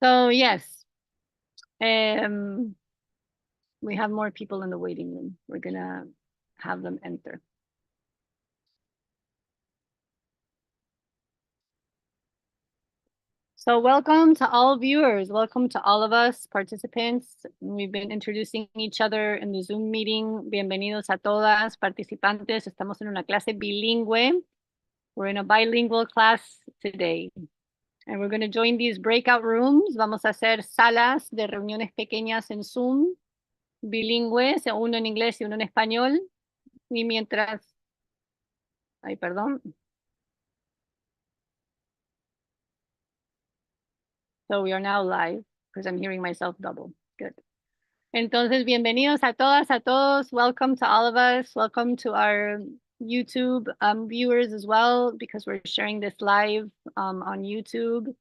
So yes, we have more people in the waiting room. We're gonna have them enter. So welcome to all viewers. Welcome to all of us participants. We've been introducing each other in the Zoom meeting. Bienvenidos a todas participantes. Estamos en una clase bilingüe. We're in a bilingual class today. And we're going to join these breakout rooms. Vamos a hacer salas de reuniones pequeñas en Zoom, bilingües, uno en inglés y uno en español. Y mientras... Ay, perdón. So we are now live because I'm hearing myself double. Good. Entonces, bienvenidos a todas, a todos. Welcome to all of us. Welcome to our YouTube viewers as well, because we're sharing this live on YouTube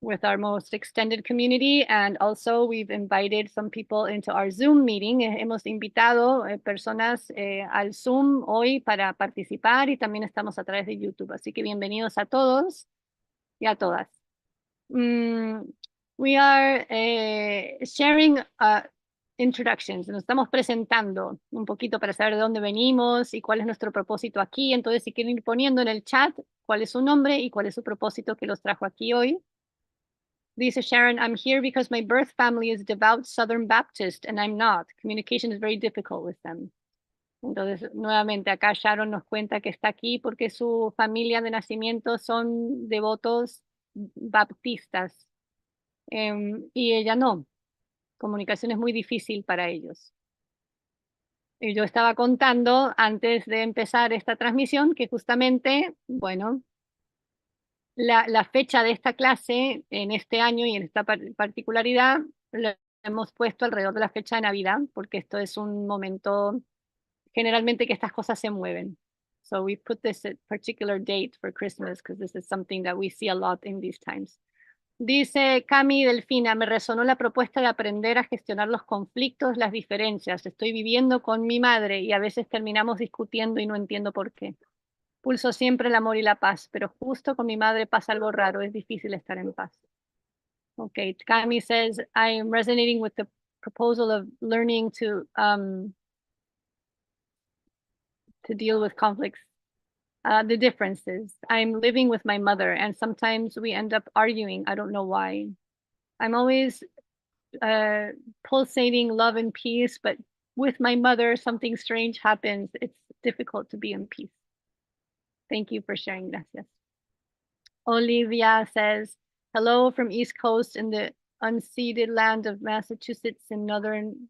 with our most extended community. And also we've invited some people into our Zoom meeting. Hemos invitado personas al Zoom hoy para participar y también estamos a través de YouTube. Así que bienvenidos a todos y a todas. We are sharing introductions. Nos estamos presentando un poquito para saber de dónde venimos y cuál es nuestro propósito aquí. Entonces, si quieren ir poniendo en el chat cuál es su nombre y cuál es su propósito que los trajo aquí hoy. Dice Sharon, I'm here because my birth family is devout Southern Baptist and I'm not. Communication is very difficult with them. Entonces, nuevamente, acá Sharon nos cuenta que está aquí porque su familia de nacimiento son devotos baptistas. Y ella no. Comunicación es muy difícil para ellos. Y yo estaba contando antes de empezar esta transmisión que justamente, bueno, la fecha de esta clase en este año y en esta particularidad la hemos puesto alrededor de la fecha de Navidad, porque esto es un momento generalmente que estas cosas se mueven. So we put this particular date for Christmas because this is something that we see a lot in these times. Dice Cami Delfina, me resonó la propuesta de aprender a gestionar los conflictos, las diferencias. Estoy viviendo con mi madre y a veces terminamos discutiendo y no entiendo por qué. Pulso siempre el amor y la paz, pero justo con mi madre pasa algo raro, es difícil estar en paz. Okay, Cami says, I am resonating with the proposal of learning to deal with conflicts. The differences. I'm living with my mother and sometimes we end up arguing. I don't know why. I'm always pulsating love and peace, but with my mother, something strange happens. It's difficult to be in peace. Thank you for sharing. Gracias. Olivia says, hello from East Coast in the unceded land of Massachusetts in northern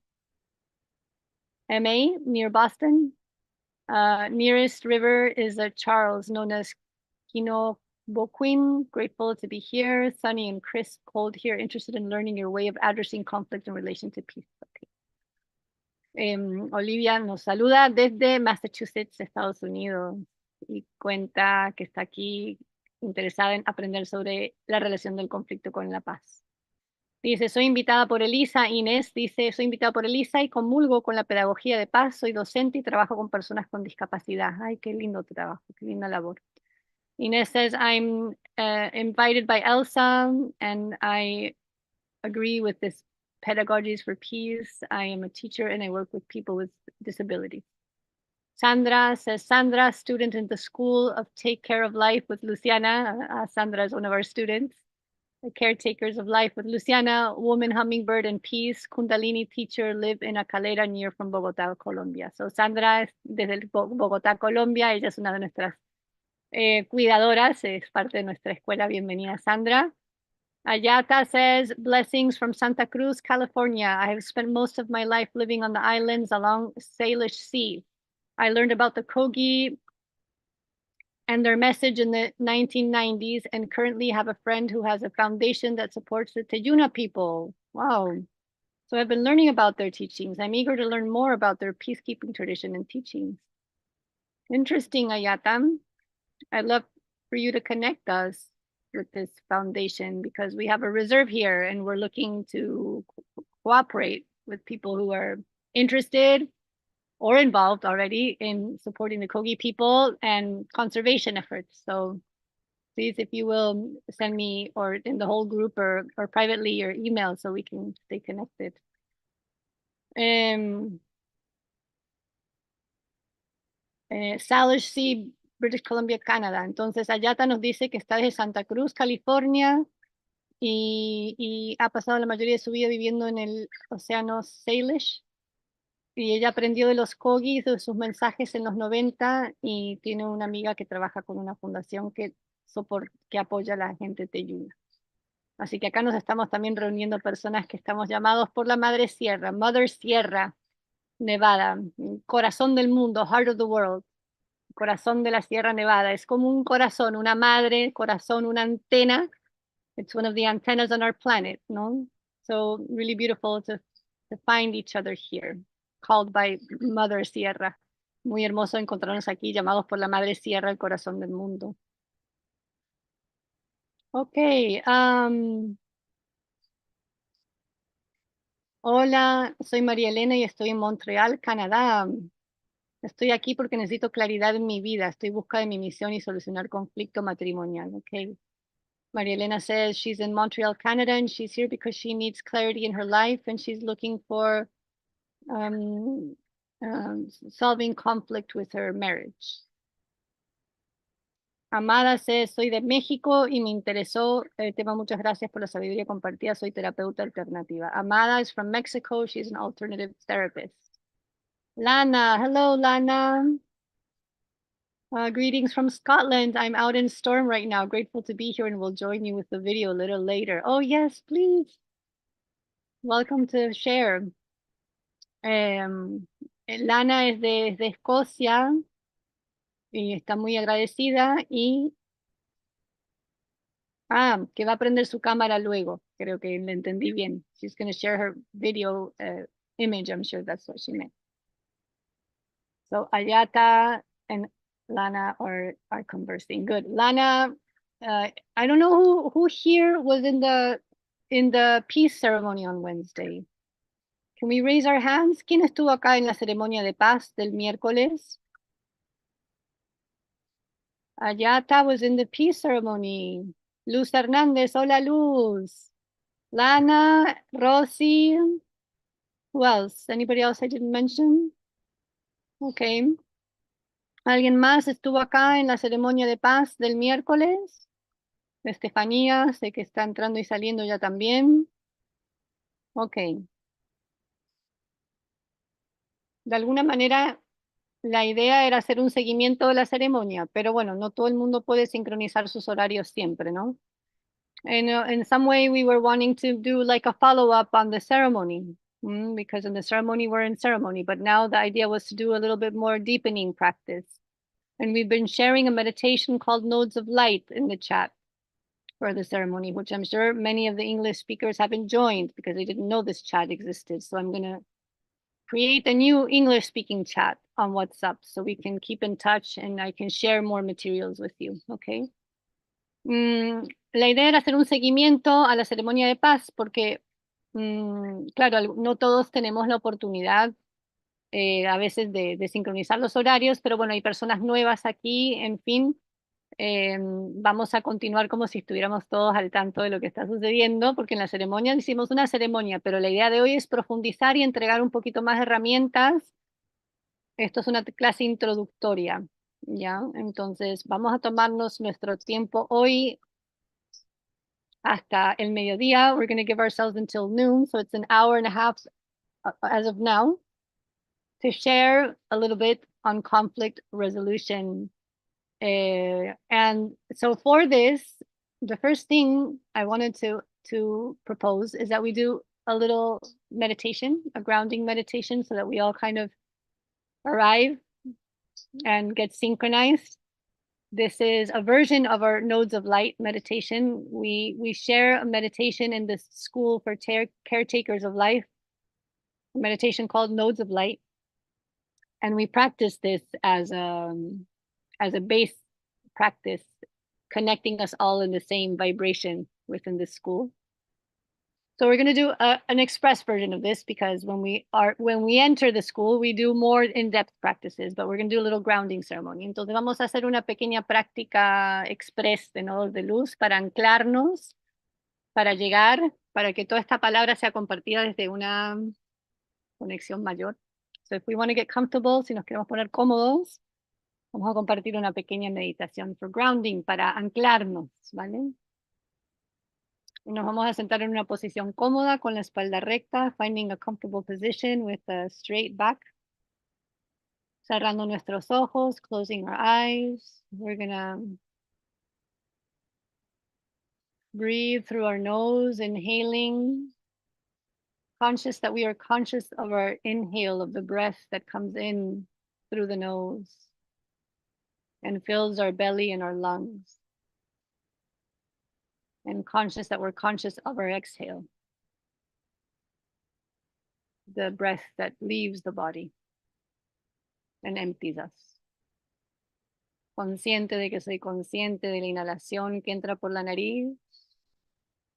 MA near Boston. Nearest river is a Charles, known as Kinoboquin. Grateful to be here, sunny and crisp, cold here, interested in learning your way of addressing conflict in relation to peace. Okay. Olivia nos saluda desde Massachusetts, Estados Unidos, y cuenta que está aquí interesada en aprender sobre la relación del conflicto con la paz. Dice, soy invitada por Elisa. Inés dice, soy invitada por Elisa y comulgo con la pedagogía de paz. Soy docente y trabajo con personas con discapacidad. Ay, qué lindo trabajo, qué linda labor. Inés says, I'm invited by Elsa and I agree with this pedagogies for peace. I am a teacher and I work with people with disabilities. Sandra says, Sandra, student in the School of Take Care of Life with Luciana. Sandra is one of our students. The Caretakers of Life with Luciana, Woman Hummingbird and Peace, Kundalini teacher, live in a calera near from Bogotá, Colombia. So Sandra es desde Bogotá, Colombia. Ella es una de nuestras cuidadoras, es parte de nuestra escuela. Bienvenida, Sandra. Ayata says, blessings from Santa Cruz, California. I have spent most of my life living on the islands along Salish Sea. I learned about the Kogi and their message in the 1990s and currently have a friend who has a foundation that supports the Tejuna people. Wow. So I've been learning about their teachings. I'm eager to learn more about their peacekeeping tradition and teachings. Interesting, Ayata. I'd love for you to connect us with this foundation because we have a reserve here and we're looking to cooperate with people who are interested or involved already in supporting the Kogi people and conservation efforts. So please, if you will, send me or in the whole group or privately your email so we can stay connected. Salish C, British Columbia, Canadá. Entonces, Ayata nos dice que está desde Santa Cruz, California, y ha pasado la mayoría de su vida viviendo en el océano Salish. Y ella aprendió de los Kogis, de sus mensajes en los 90, y tiene una amiga que trabaja con una fundación que apoya a la gente teyuna. Así que acá nos estamos también reuniendo personas que estamos llamados por la Madre Sierra, Mother Sierra, Nevada, corazón del mundo, heart of the world, corazón de la Sierra Nevada. Es como un corazón, una madre, corazón, una antena. It's one of the antennas on our planet, no? So really beautiful to find each other here, called by Mother Sierra. Muy hermoso encontrarnos aquí, llamados por la Madre Sierra, el corazón del mundo. Okay. Hola, soy María Elena y estoy en Montreal, Canadá. Estoy aquí porque necesito claridad en mi vida. Estoy en busca de mi misión y solucionar conflicto matrimonial. Okay. Maria Elena says she's in Montreal, Canada, and she's here because she needs clarity in her life and she's looking for solving conflict with her marriage. Amada says, soy de México y me interesó el tema. Muchas gracias por la sabiduría compartida. Soy terapeuta alternativa. Amada is from Mexico. She's an alternative therapist. Lana, hello, Lana. Greetings from Scotland. I'm out in Storm right now. Grateful to be here and will join you with the video a little later. Oh, yes, please. Welcome to share. Lana es de Escocia y está muy agradecida y que va a prender su cámara luego. Creo que le entendí bien. She's going to share her video image. I'm sure that's what she meant. So Ayata and Lana are conversing. Good. Lana, I don't know who here was in the peace ceremony on Wednesday. Can we raise our hands? ¿Quién estuvo acá en la ceremonia de paz del miércoles? Ayata was in the peace ceremony. Luz Hernández, hola Luz. Lana, Rosy. Who else? Anybody else I didn't mention? Okay. ¿Alguien más estuvo acá en la ceremonia de paz del miércoles? Estefanía, sé que está entrando y saliendo ya también. Ok. De alguna manera, la idea era hacer un seguimiento de la ceremonia, pero bueno, no todo el mundo puede sincronizar sus horarios siempre, ¿no? And in some way, we were wanting to do like a follow-up on the ceremony, because in the ceremony, we're in ceremony, but now the idea was to do a little bit more deepening practice. And we've been sharing a meditation called Nodes of Light in the chat for the ceremony, which I'm sure many of the English speakers haven't joined because they didn't know this chat existed. So I'm going to create a new English speaking chat on WhatsApp so we can keep in touch and I can share more materials with you, okay? La idea era hacer un seguimiento a la ceremonia de paz porque, claro, no todos tenemos la oportunidad a veces de sincronizar los horarios, pero bueno, hay personas nuevas aquí, en fin, vamos a continuar como si estuviéramos todos al tanto de lo que está sucediendo, porque en la ceremonia hicimos una ceremonia, pero la idea de hoy es profundizar y entregar un poquito más de herramientas. Esto es una clase introductoria, ¿ya? Entonces vamos a tomarnos nuestro tiempo hoy hasta el mediodía. We're going to give ourselves until noon, so it's an hour and a half as of now, to share a little bit on conflict resolution. And so for this, the first thing I wanted to propose is that we do a little meditation, a grounding meditation, so that we all kind of arrive and get synchronized. This is a version of our Nodes of Light meditation. We share a meditation in the School for Caretakers of Life, a meditation called Nodes of Light. And we practice this as a base practice, connecting us all in the same vibration within this school. So we're going to do an express version of this because when we enter the school, we do more in-depth practices, but we're going to do a little grounding ceremony. Entonces vamos a hacer una pequeña práctica express de nodos de luz para anclarnos, para llegar, para que toda esta palabra sea compartida desde una conexión mayor. So if we want to get comfortable, si nos queremos poner cómodos, vamos a compartir una pequeña meditación for grounding, para anclarnos, ¿vale? Nos vamos a sentar en una posición cómoda con la espalda recta, finding a comfortable position with a straight back. Cerrando nuestros ojos, closing our eyes. We're gonna breathe through our nose, inhaling. Conscious that we are conscious of our inhale, of the breath that comes in through the nose and fills our belly and our lungs. And conscious that we're conscious of our exhale, the breath that leaves the body and empties us. Consciente de que soy consciente de la inhalación que entra por la nariz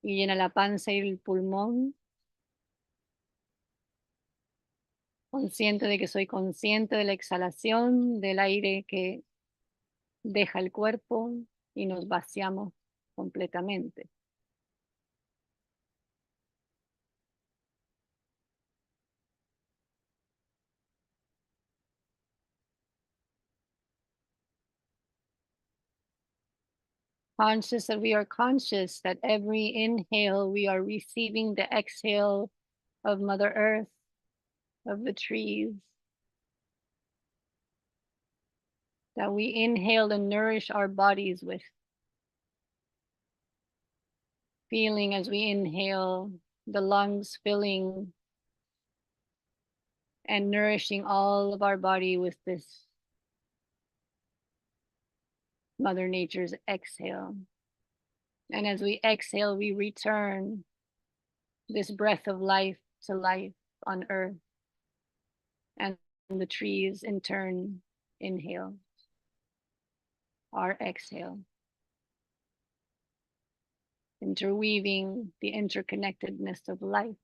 y llena la panza y el pulmón. Consciente de que soy consciente de la exhalación del aire que deja el cuerpo y nos vaciamos completamente. Conscious that we are conscious that every inhale we are receiving the exhale of Mother Earth, of the trees. That we inhale and nourish our bodies with. Feeling as we inhale, the lungs filling and nourishing all of our body with this Mother Nature's exhale. And as we exhale, we return this breath of life to life on earth. And the trees in turn inhale our exhale. Interweaving the interconnectedness of life.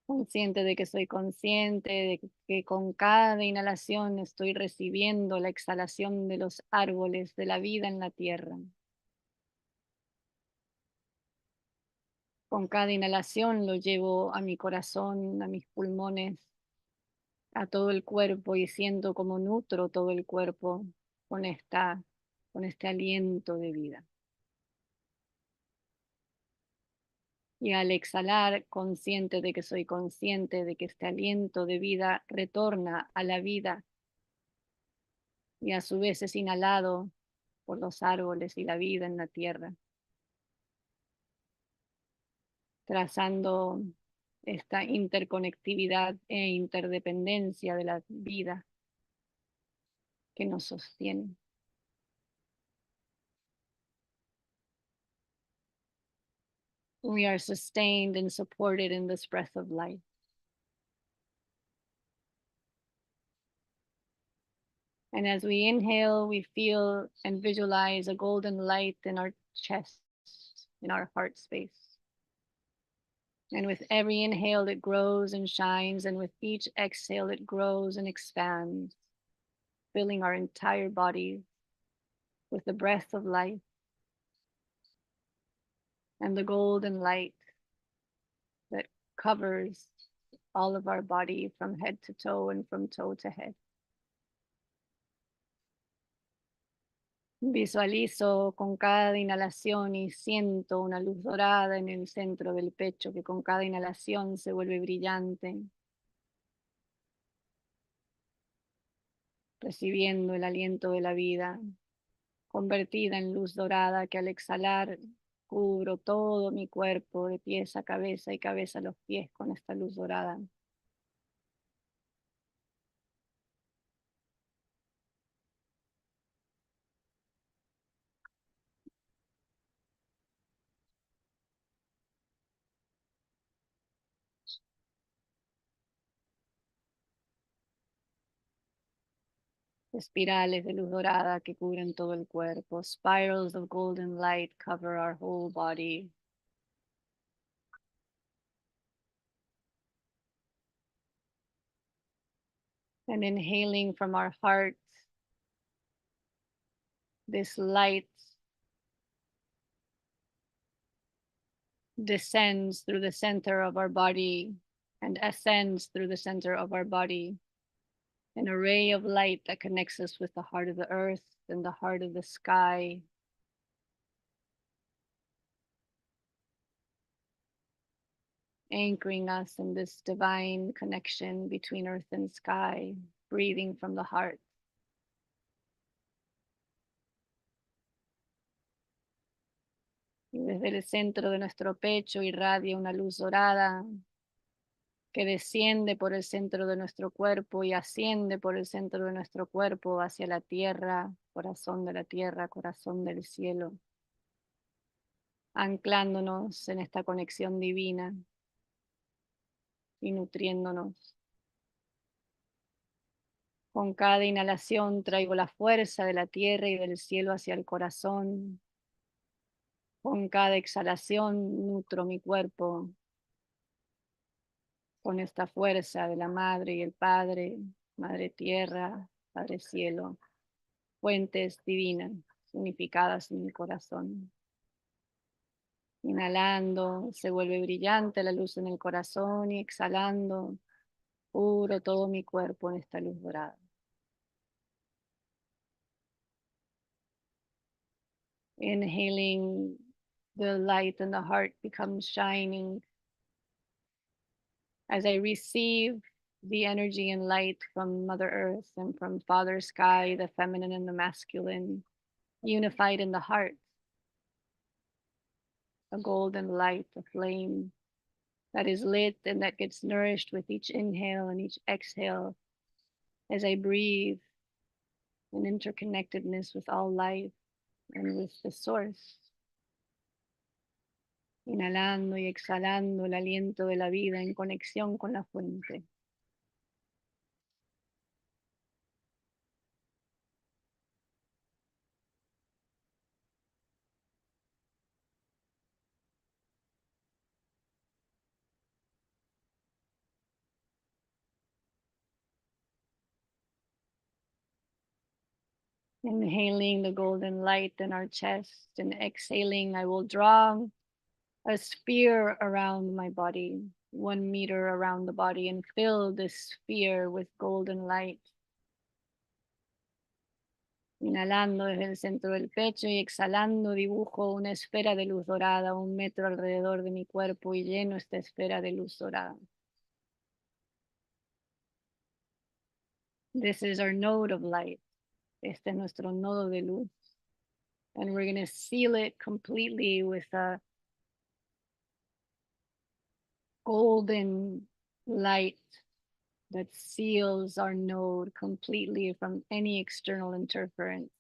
Consciente de que soy consciente de que con cada inhalación estoy recibiendo la exhalación de los árboles de la vida en la tierra. Con cada inhalación lo llevo a mi corazón, a mis pulmones, a todo el cuerpo y siento como nutro todo el cuerpo con este aliento de vida. Y al exhalar, consciente de que soy consciente de que este aliento de vida retorna a la vida y a su vez es inhalado por los árboles y la vida en la tierra, trazando esta interconectividad e interdependencia de la vida que nos sostiene. We are sustained and supported in this breath of life. And as we inhale, we feel and visualize a golden light in our chest, in our heart space. And with every inhale, it grows and shines. And with each exhale, it grows and expands, filling our entire body with the breath of life and the golden light that covers all of our body from head to toe and from toe to head. Visualizo con cada inhalación y siento una luz dorada en el centro del pecho que con cada inhalación se vuelve brillante, recibiendo el aliento de la vida, convertida en luz dorada que al exhalar cubro todo mi cuerpo de pies a cabeza y cabeza a los pies con esta luz dorada. Espirales de luz dorada que cubren todo el cuerpo. Spirals of golden light cover our whole body. And inhaling from our hearts, this light descends through the center of our body and ascends through the center of our body. An array of light that connects us with the heart of the earth and the heart of the sky. Anchoring us in this divine connection between earth and sky, breathing from the heart. Y desde el centro de nuestro pecho irradia una luz dorada que desciende por el centro de nuestro cuerpo y asciende por el centro de nuestro cuerpo hacia la tierra, corazón de la tierra, corazón del cielo, anclándonos en esta conexión divina y nutriéndonos. Con cada inhalación traigo la fuerza de la tierra y del cielo hacia el corazón. Con cada exhalación nutro mi cuerpo con esta fuerza de la Madre y el Padre, Madre Tierra, Padre Cielo, fuentes divinas unificadas en mi corazón. Inhalando, se vuelve brillante la luz en el corazón y exhalando, cubro todo mi cuerpo en esta luz dorada. Inhaling, the light in the heart becomes shining as I receive the energy and light from Mother Earth and from Father Sky, the feminine and the masculine, unified in the heart. A golden light, a flame that is lit and that gets nourished with each inhale and each exhale as I breathe in interconnectedness with all life and with the source. Inhalando y exhalando el aliento de la vida en conexión con la fuente. Inhaling the golden light in our chest and exhaling, I will draw a sphere around my body, 1 meter around the body, and fill this sphere with golden light. Inhalando desde el centro del pecho y exhalando dibujo una esfera de luz dorada, 1 metro alrededor de mi cuerpo y lleno esta esfera de luz dorada. This is our node of light. Este es nuestro nodo de luz. And we're going to seal it completely with a golden light that seals our node completely from any external interference.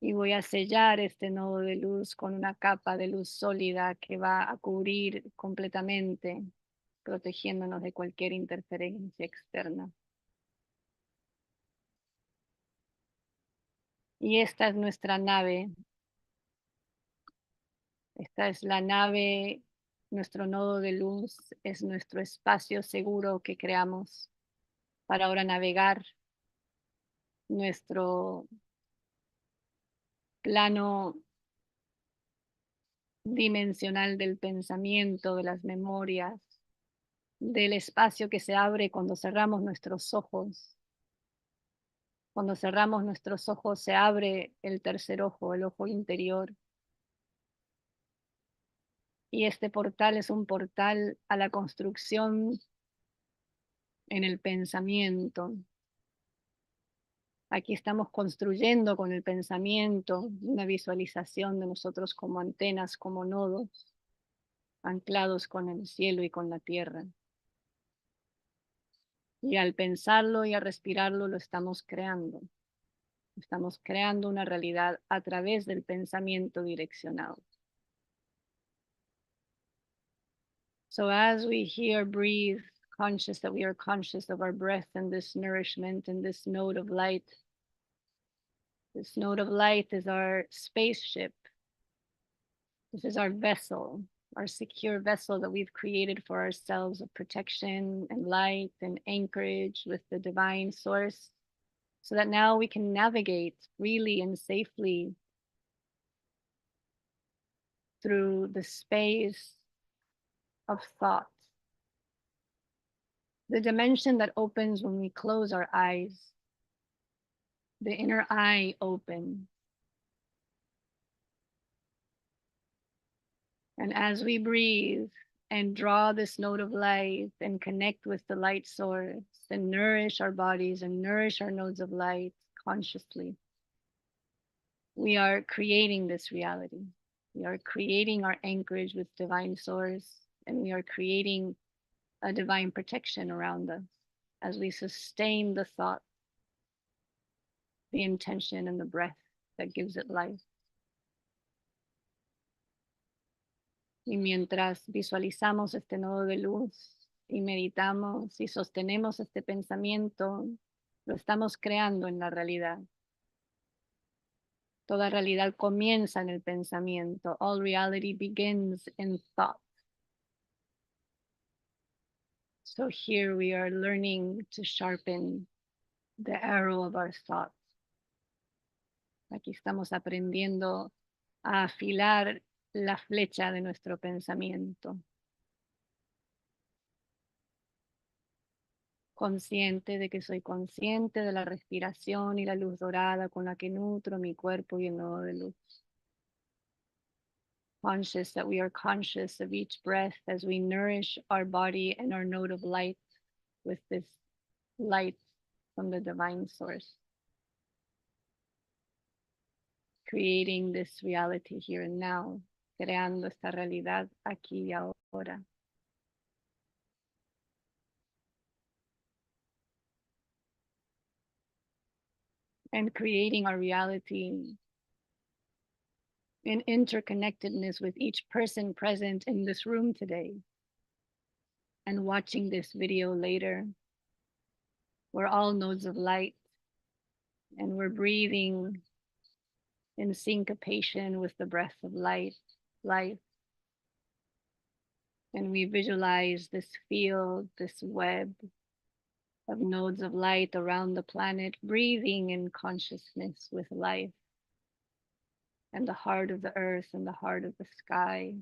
Y voy a sellar este nodo de luz con una capa de luz sólida que va a cubrir completamente, protegiéndonos de cualquier interferencia externa. Y esta es nuestra nave. Esta es la nave, nuestro nodo de luz, es nuestro espacio seguro que creamos para ahora navegar nuestro plano dimensional del pensamiento, de las memorias, del espacio que se abre cuando cerramos nuestros ojos. Cuando cerramos nuestros ojos se abre el tercer ojo, el ojo interior. Y este portal es un portal a la construcción en el pensamiento. Aquí estamos construyendo con el pensamiento una visualización de nosotros como antenas, como nodos, anclados con el cielo y con la tierra. Y al pensarlo y a respirarlo lo estamos creando. Estamos creando una realidad a través del pensamiento direccionado. So as we here breathe Conscious that we are conscious of our breath and this nourishment and this node of light. This node of light is our spaceship. This is our vessel, our secure vessel that we've created for ourselves of protection and light and anchorage with the divine source, so that now we can navigate freely and safely through the space of thought, the dimension that opens when we close our eyes, the inner eye open. And as we breathe and draw this node of light and connect with the light source and nourish our bodies and nourish our nodes of light consciously, we are creating this reality. We are creating our anchorage with divine source, and we are creating a divine protection around us as we sustain the thought, the intention, and the breath that gives it life. Y mientras visualizamos este nodo de luz y meditamos y sostenemos este pensamiento, lo estamos creando en la realidad. Toda realidad comienza en el pensamiento. All reality begins in thought. So here we are learning to sharpen the arrow of our thoughts. Aquí estamos aprendiendo a afilar la flecha de nuestro pensamiento. Consciente de que soy consciente de la respiración y la luz dorada con la que nutro mi cuerpo y el nodo de luz. Conscious that we are conscious of each breath as we nourish our body and our node of light with this light from the divine source. Creating this reality here and now, creando esta realidad aquí y ahora. And creating our reality in interconnectedness with each person present in this room today and watching this video later. We're all nodes of light, and we're breathing in syncopation with the breath of life. And we visualize this field, this web of nodes of light around the planet, breathing in consciousness with life, and the heart of the earth and the heart of the sky.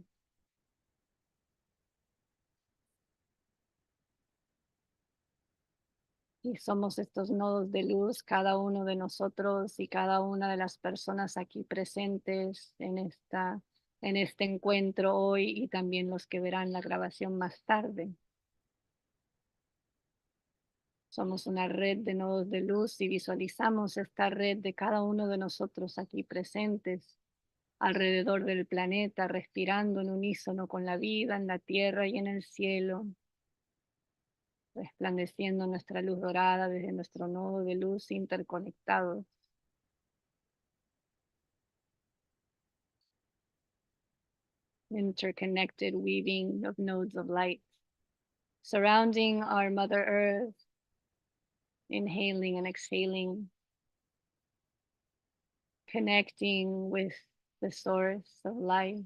Y somos estos nodos de luz, cada uno de nosotros y cada una de las personas aquí presentes en este encuentro hoy, y también los que verán la grabación más tarde. Somos una red de nodos de luz y visualizamos esta red de cada uno de nosotros aquí presentes alrededor del planeta, respirando en unísono con la vida en la tierra y en el cielo, resplandeciendo nuestra luz dorada desde nuestro nodo de luz interconectados. Interconnected weaving of nodes of light, surrounding our Mother Earth, inhaling and exhaling, connecting with the source of life,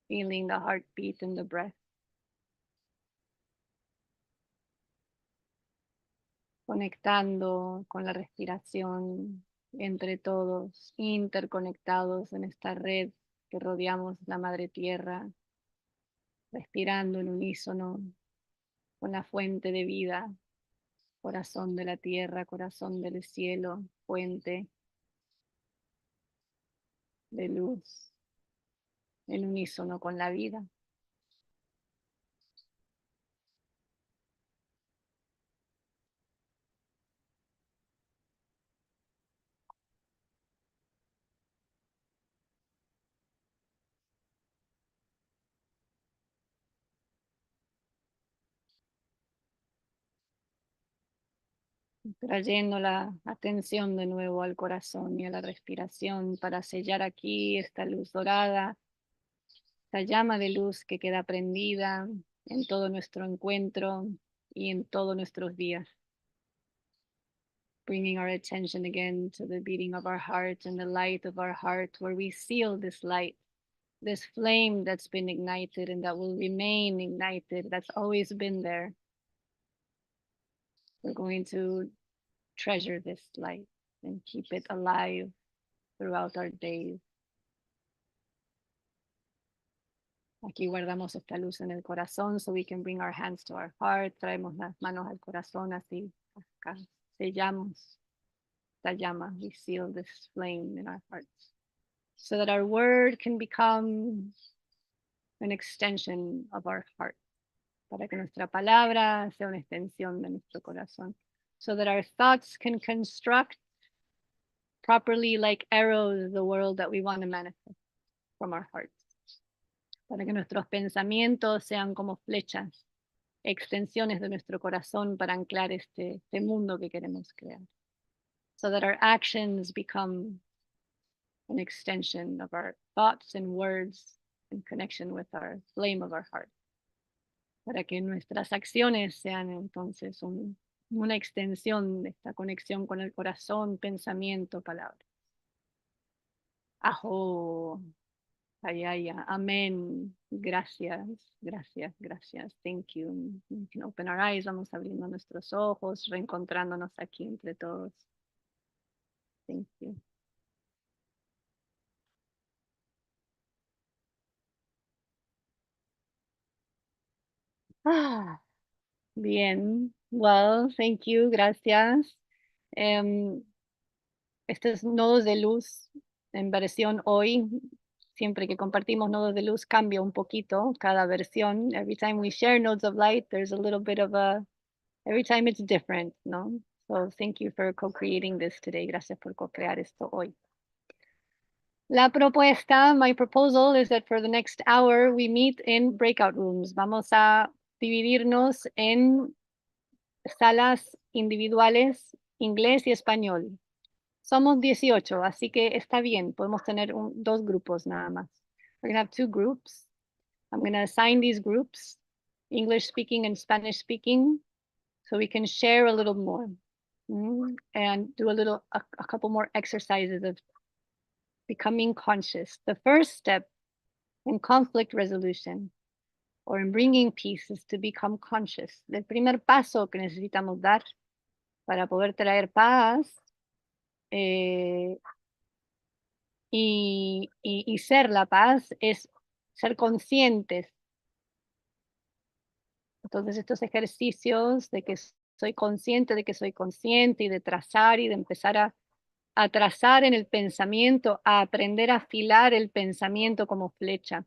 feeling the heartbeat and the breath. Conectando con la respiración entre todos, interconectados en esta red que rodeamos la Madre Tierra, respirando en unísono con la fuente de vida, corazón de la tierra, corazón del cielo, fuente de luz, en unísono con la vida. Trayendo la atención de nuevo al corazón y a la respiración para sellar aquí esta luz dorada, esta llama de luz que queda prendida en todo nuestro encuentro, y en todos nuestros días. Bringing our attention again to the beating of our heart and the light of our heart, where we seal this light, this flame that's been ignited and that will remain ignited, that's always been there. We're going to treasure this light and keep it alive throughout our days. Aquí guardamos esta luz en el corazón so we can bring our hands to our heart. Traemos las manos al corazón así. Acá sellamos esta llama. We seal this flame in our hearts so that our word can become an extension of our heart. Para que nuestra palabra sea una extensión de nuestro corazón. So that our thoughts can construct properly like arrows the world that we want to manifest from our hearts. Para que nuestros pensamientos sean como flechas, extensiones de nuestro corazón para anclar este mundo que queremos crear. So that our actions become an extension of our thoughts and words in connection with our flame of our heart. Para que nuestras acciones sean entonces una extensión de esta conexión con el corazón, pensamiento, palabra. Ajo. Ayaya. Amén. Gracias, gracias, gracias. Thank you. We can open our eyes. Vamos abriendo nuestros ojos, reencontrándonos aquí entre todos. Thank you. Bien. Well, thank you. Gracias. Estos nodos de luz en versión hoy, siempre que compartimos nodos de luz cambia un poquito cada versión. Every time we share nodes of light, there's a little bit of every time it's different, ¿no? So thank you for co-creating this today. Gracias por co-crear esto hoy. La propuesta, my proposal is that for the next hour we meet in breakout rooms. Vamos a dividirnos en salas individuales, inglés y español. Somos 18, así que está bien. Podemos tener dos grupos nada más. We're going to have 2 groups. I'm going to assign these groups, English speaking and Spanish speaking, so we can share a little more and do a couple more exercises of becoming conscious. The first step in conflict resolution or in bringing peace is to become conscious. El primer paso que necesitamos dar para poder traer paz y ser la paz es ser conscientes. Entonces estos ejercicios de que soy consciente de que soy consciente y de trazar y de empezar a trazar en el pensamiento, a aprender a afilar el pensamiento como flecha.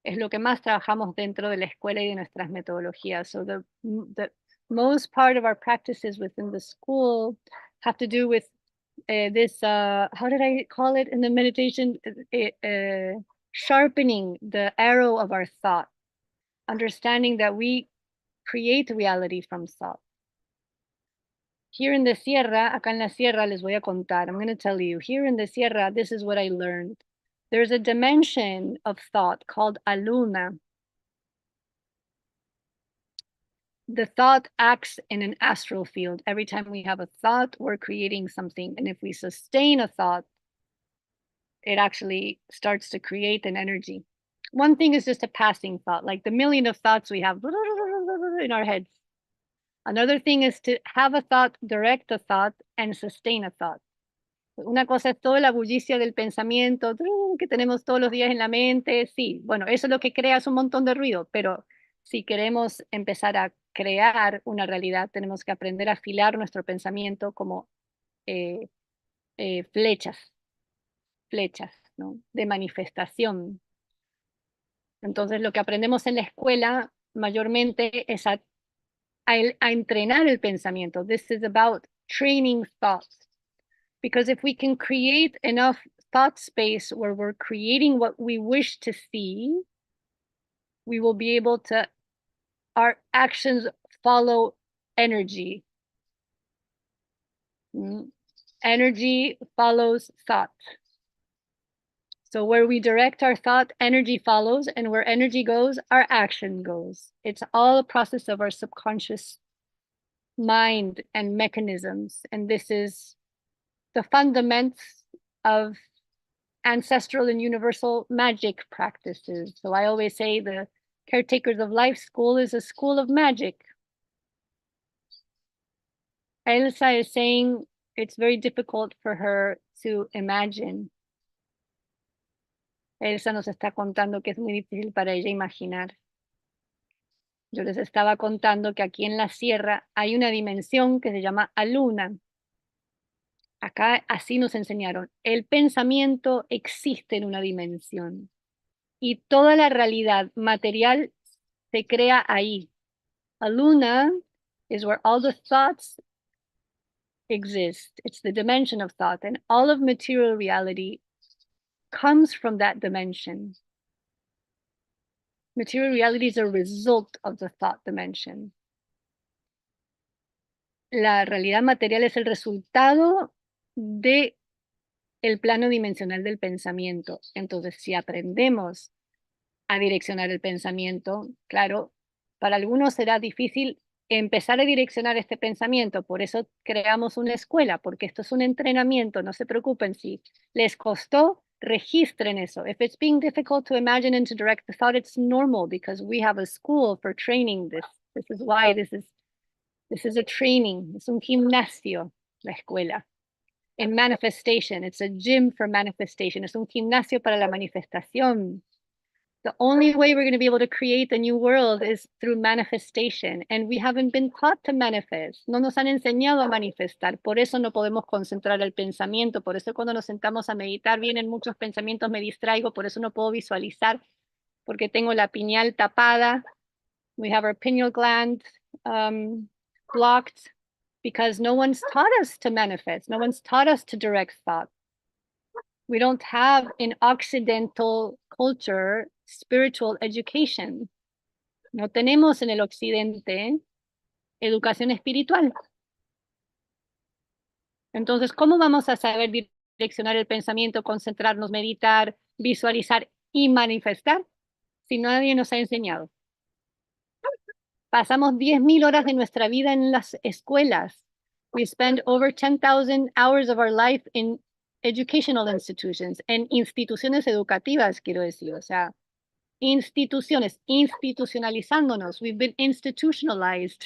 Es lo que más trabajamos dentro de la escuela y de nuestras metodologías. So the most part of our practices within the school have to do with this, how did I call it in the meditation? Sharpening the arrow of our thought, understanding that we create reality from thought. Here in the Sierra, acá en la Sierra les voy a contar, I'm going to tell you, here in the Sierra, this is what I learned. There's a dimension of thought called aluna. The thought acts in an astral field. Every time we have a thought, we're creating something. And if we sustain a thought, it actually starts to create an energy. One thing is just a passing thought, like the million of thoughts we have in our heads. Another thing is to have a thought, direct a thought, and sustain a thought. Una cosa es toda la bullicia del pensamiento que tenemos todos los días en la mente. Sí, bueno, eso es lo que crea un montón de ruido, pero si queremos empezar a crear una realidad, tenemos que aprender a afilar nuestro pensamiento como flechas, ¿no? De manifestación. Entonces, lo que aprendemos en la escuela mayormente es a entrenar el pensamiento. This is about training thoughts. Because if we can create enough thought space where we're creating what we wish to see, we will be able to, our actions follow energy. Energy follows thought. So where we direct our thought, energy follows, and where energy goes, our action goes. It's all a process of our subconscious mind and mechanisms. And this is the fundaments of ancestral and universal magic practices. So I always say the Caretakers of Life School is a school of magic. Elsa is saying it's very difficult for her to imagine. Elsa nos está contando que es muy difícil para ella imaginar. Yo les estaba contando que aquí en la sierra hay una dimensión que se llama aluna. Acá así nos enseñaron. El pensamiento existe en una dimensión y toda la realidad material se crea ahí. Aluna is where all the thoughts exist. It's the dimension of thought, and all of material reality comes from that dimension. Material reality is a result of the thought dimension. La realidad material es el resultado de el plano dimensional del pensamiento. Entonces, si aprendemos a direccionar el pensamiento, claro, para algunos será difícil empezar a direccionar este pensamiento, por eso creamos una escuela, porque esto es un entrenamiento, no se preocupen si les costó, registren eso. If it's being difficult to imagine and to direct the thought, it's normal because we have a school for training this. This is why this is a training, es un gimnasio, la escuela. En manifestation, it's a gym for manifestation, es un gimnasio para la manifestación. The only way we're going to be able to create the new world is through manifestation. And we haven't been taught to manifest. No nos han enseñado a manifestar. Por eso no podemos concentrar el pensamiento. Por eso cuando nos sentamos a meditar vienen muchos pensamientos, me distraigo. Por eso no puedo visualizar. Porque tengo la pineal tapada. We have our pineal gland blocked. Because no one's taught us to manifest. No one's taught us to direct thought. We don't have in Occidental culture spiritual education. No tenemos en el occidente educación espiritual. Entonces, ¿cómo vamos a saber direccionar el pensamiento, concentrarnos, meditar, visualizar y manifestar si nadie nos ha enseñado? Pasamos 10.000 horas de nuestra vida en las escuelas. We spend over 10,000 hours of our life in educational institutions, en instituciones educativas, quiero decir, o sea, instituciones, institucionalizándonos. We've been institutionalized.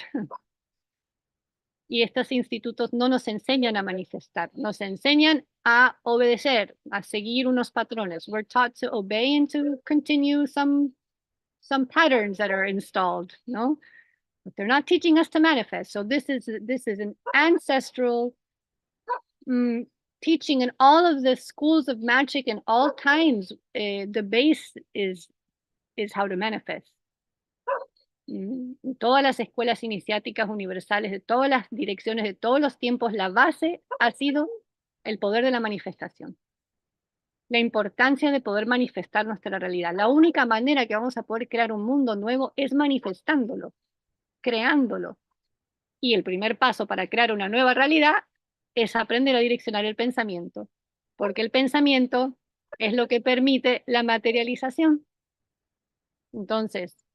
Y estos institutos no nos enseñan a manifestar, nos enseñan a obedecer, a seguir unos patrones. We're taught to obey and to continue some patterns that are installed, no? But they're not teaching us to manifest. So this is an ancestral teaching in all of the schools of magic in all times. The base is how to manifest. En todas las escuelas iniciáticas universales, de todas las direcciones, de todos los tiempos, la base ha sido el poder de la manifestación. La importancia de poder manifestar nuestra realidad. La única manera que vamos a poder crear un mundo nuevo es manifestándolo, creándolo. Y el primer paso para crear una nueva realidad es aprender a direccionar el pensamiento, porque el pensamiento es lo que permite la materialización. Entonces,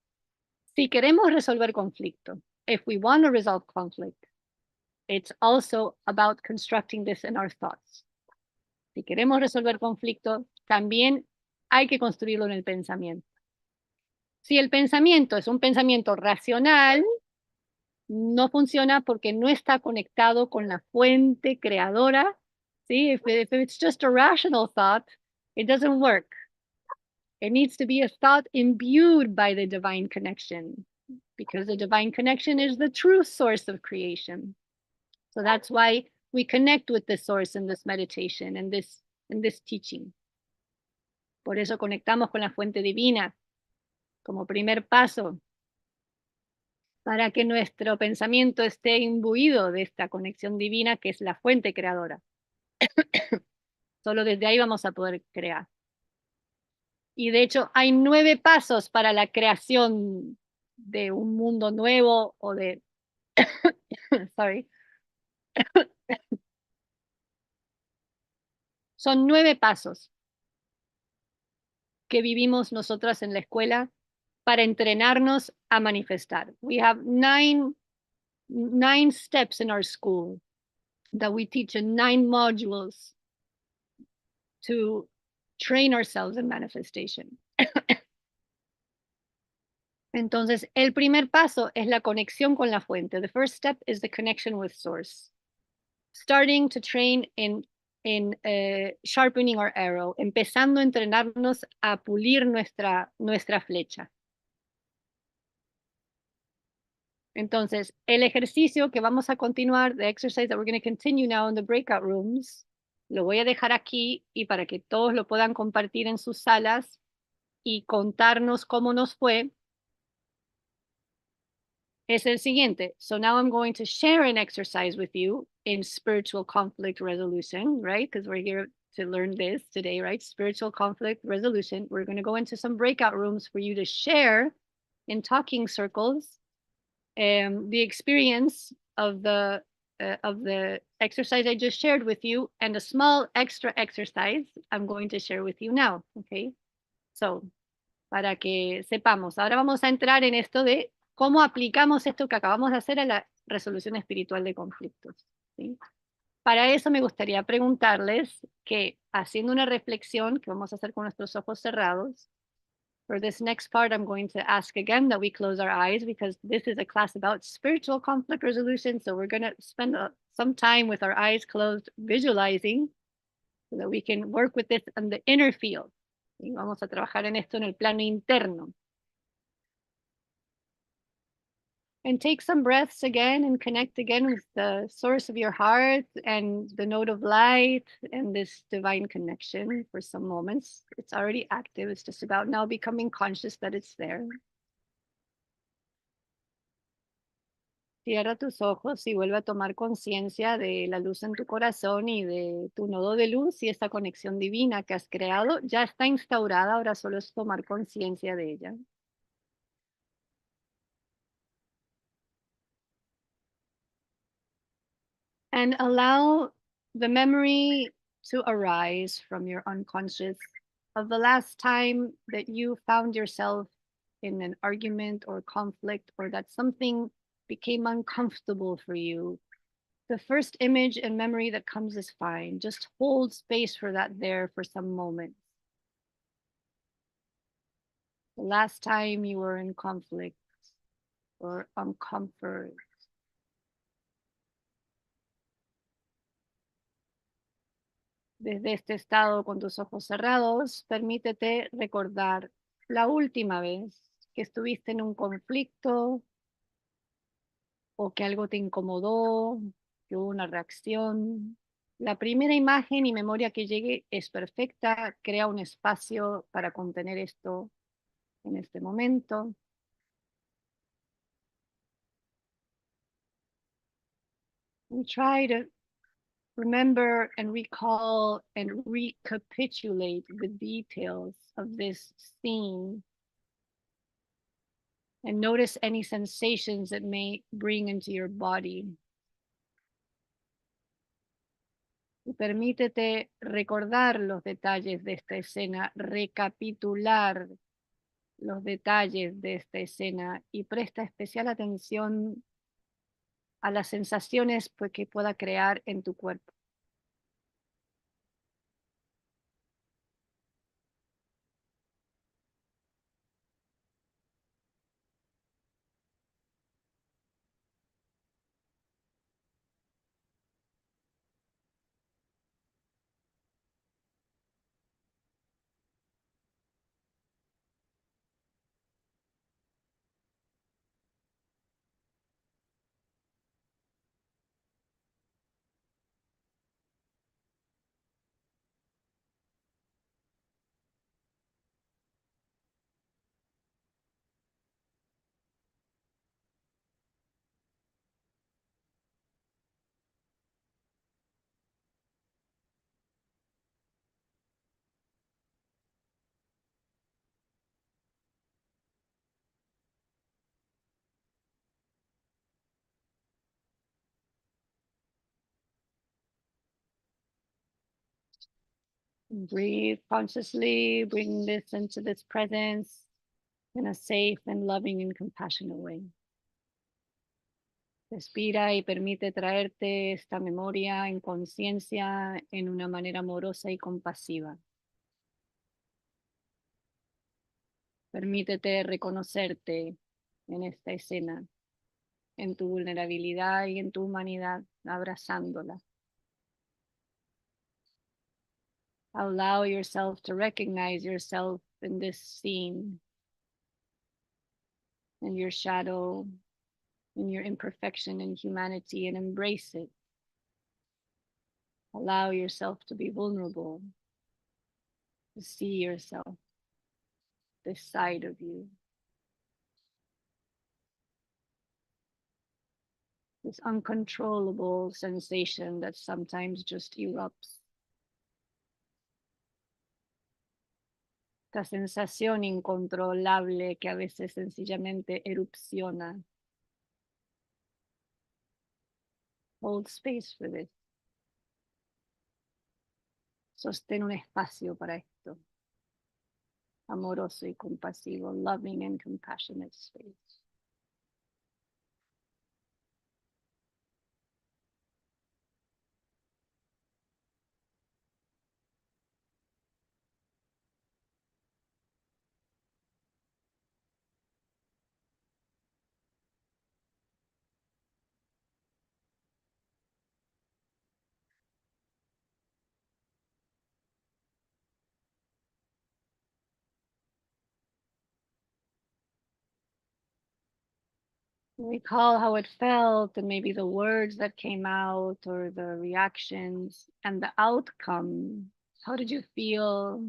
si queremos resolver conflicto, if we want to resolve conflict, it's also about constructing this in our thoughts. Si queremos resolver conflicto, también hay que construirlo en el pensamiento. Si el pensamiento es un pensamiento racional, no funciona porque no está conectado con la fuente creadora. ¿Sí? If it's just a rational thought, it doesn't work. It needs to be a thought imbued by the divine connection, because the divine connection is the true source of creation. So that's why we connect with the source in this meditation and this teaching. Por eso conectamos con la fuente divina como primer paso para que nuestro pensamiento esté imbuido de esta conexión divina que es la fuente creadora. Solo desde ahí vamos a poder crear. Y de hecho hay 9 pasos para la creación de un mundo nuevo o de... Sorry. Son 9 pasos. que vivimos nosotras en la escuela para entrenarnos a manifestar. We have nine steps in our school that we teach in 9 modules to train ourselves in manifestation. Entonces, el primer paso es la conexión con la fuente. The first step is the connection with source. Starting to train in sharpening our arrow, empezando a entrenarnos a pulir nuestra flecha. Entonces, el ejercicio que vamos a continuar, the exercise that we're going to continue now in the breakout rooms, lo voy a dejar aquí y para que todos lo puedan compartir en sus salas y contarnos cómo nos fue, es el siguiente. So now I'm going to share an exercise with you in spiritual conflict resolution, right? Because we're here to learn this today, right? Spiritual conflict resolution. We're going to go into some breakout rooms for you to share in talking circles the experience of the exercise I just shared with you, and a small extra exercise I'm going to share with you now, okay? So, para que sepamos, ahora vamos a entrar en esto de cómo aplicamos esto que acabamos de hacer a la resolución espiritual de conflictos, ¿sí? Para eso me gustaría preguntarles que, haciendo una reflexión que vamos a hacer con nuestros ojos cerrados, for this next part, I'm going to ask again that we close our eyes because this is a class about spiritual conflict resolution. So we're going to spend some time with our eyes closed, visualizing, so that we can work with this on the inner field. Y vamos a trabajar en esto en el plano interno. And take some breaths again and connect again with the source of your heart and the node of light and this divine connection for some moments. It's already active. It's just about now becoming conscious that it's there. Cierra tus ojos y vuelve a tomar conciencia de la luz en tu corazón y de tu nodo de luz, y esta conexión divina que has creado ya está instaurada, ahora solo es tomar conciencia de ella. And allow the memory to arise from your unconscious of the last time that you found yourself in an argument or conflict, or that something became uncomfortable for you. The first image and memory that comes is fine. Just hold space for that there for some moments. The last time you were in conflict or uncomfort. Desde este estado con tus ojos cerrados, permítete recordar la última vez que estuviste en un conflicto o que algo te incomodó, que hubo una reacción. La primera imagen y memoria que llegue es perfecta, crea un espacio para contener esto en este momento. And try to remember and recall and recapitulate the details of this scene. And notice any sensations that may bring into your body. Y permítete recordar los detalles de esta escena, recapitular los detalles de esta escena, y presta especial atención a las sensaciones que pueda crear en tu cuerpo. Breathe consciously, bring this into this presence in a safe and loving and compassionate way. Respira y permite traerte esta memoria en conciencia en una manera amorosa y compasiva. Permítete reconocerte en esta escena, en tu vulnerabilidad y en tu humanidad, abrazándola. Allow yourself to recognize yourself in this scene, in your shadow, in your imperfection and humanity, and embrace it. Allow yourself to be vulnerable, to see yourself, this side of you, this uncontrollable sensation that sometimes just erupts. Esta sensación incontrolable que a veces sencillamente erupciona. Hold space for this. Sostén un espacio para esto. Amoroso y compasivo, loving and compassionate space. Recall how it felt and maybe the words that came out or the reactions and the outcome. How did you feel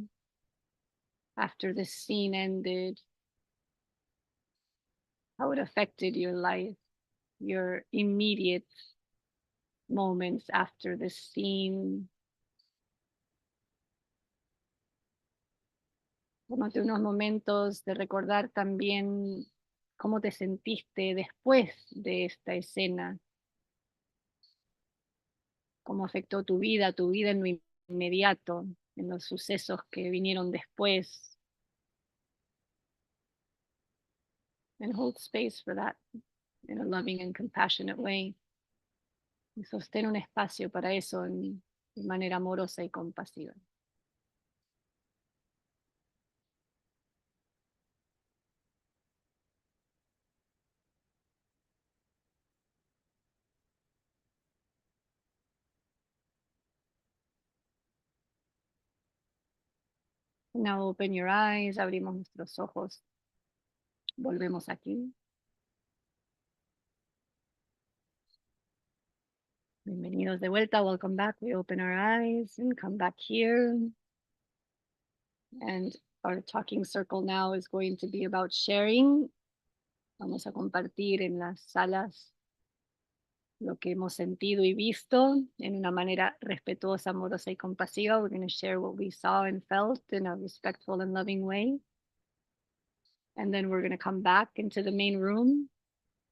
after this scene ended? How it affected your life, your immediate moments after this scene? Tómate unos momentos de recordar también cómo te sentiste después de esta escena, cómo afectó tu vida en lo inmediato, en los sucesos que vinieron después. And hold space for that in a loving and compassionate way. Y sostén un espacio para eso de manera amorosa y compasiva. Now open your eyes, abrimos nuestros ojos. Volvemos aquí. Bienvenidos de vuelta. Welcome back. We open our eyes and come back here. And our talking circle now is going to be about sharing. Vamos a compartir en las salas lo que hemos sentido y visto en una manera respetuosa, amorosa y compasiva. We're going to share what we saw and felt in a respectful and loving way. And then we're going to come back into the main room,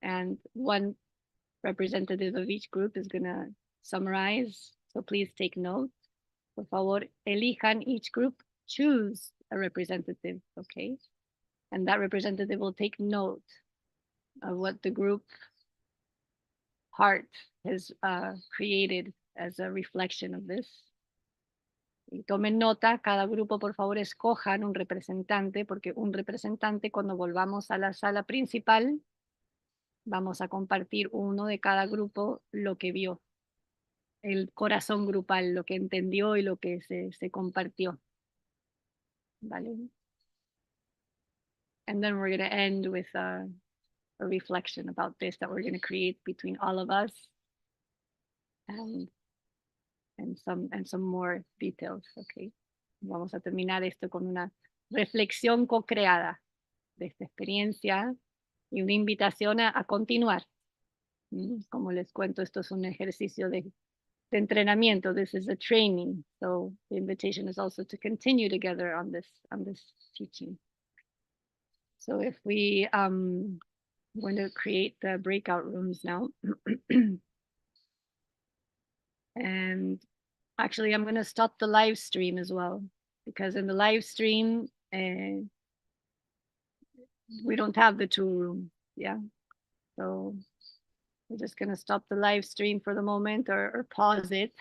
and one representative of each group is going to summarize. So please take note. Por favor, elijan each group, choose a representative, okay? And that representative will take note of what the group heart has created as a reflection of this. Y tomen nota, cada grupo por favor escojan un representante, porque un representante cuando volvamos a la sala principal, vamos a compartir uno de cada grupo lo que vio, el corazón grupal, lo que entendió y lo que se compartió. ¿Vale? And then we're going to end with a reflection about this that we're going to create between all of us, and some more details, okay? Vamos a terminar esto con una reflexión co-creada de esta experiencia y una invitación a continuar. Como les cuento, esto es un ejercicio de entrenamiento. This is a training. So the invitation is also to continue together on this teaching. So if we I'm going to create the breakout rooms now. And Actually, I'm going to stop the live stream as well, because in the live stream, we don't have the tool room. Yeah. So we're just going to stop the live stream for the moment, or pause it.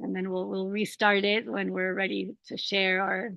And then we'll restart it when we're ready to share our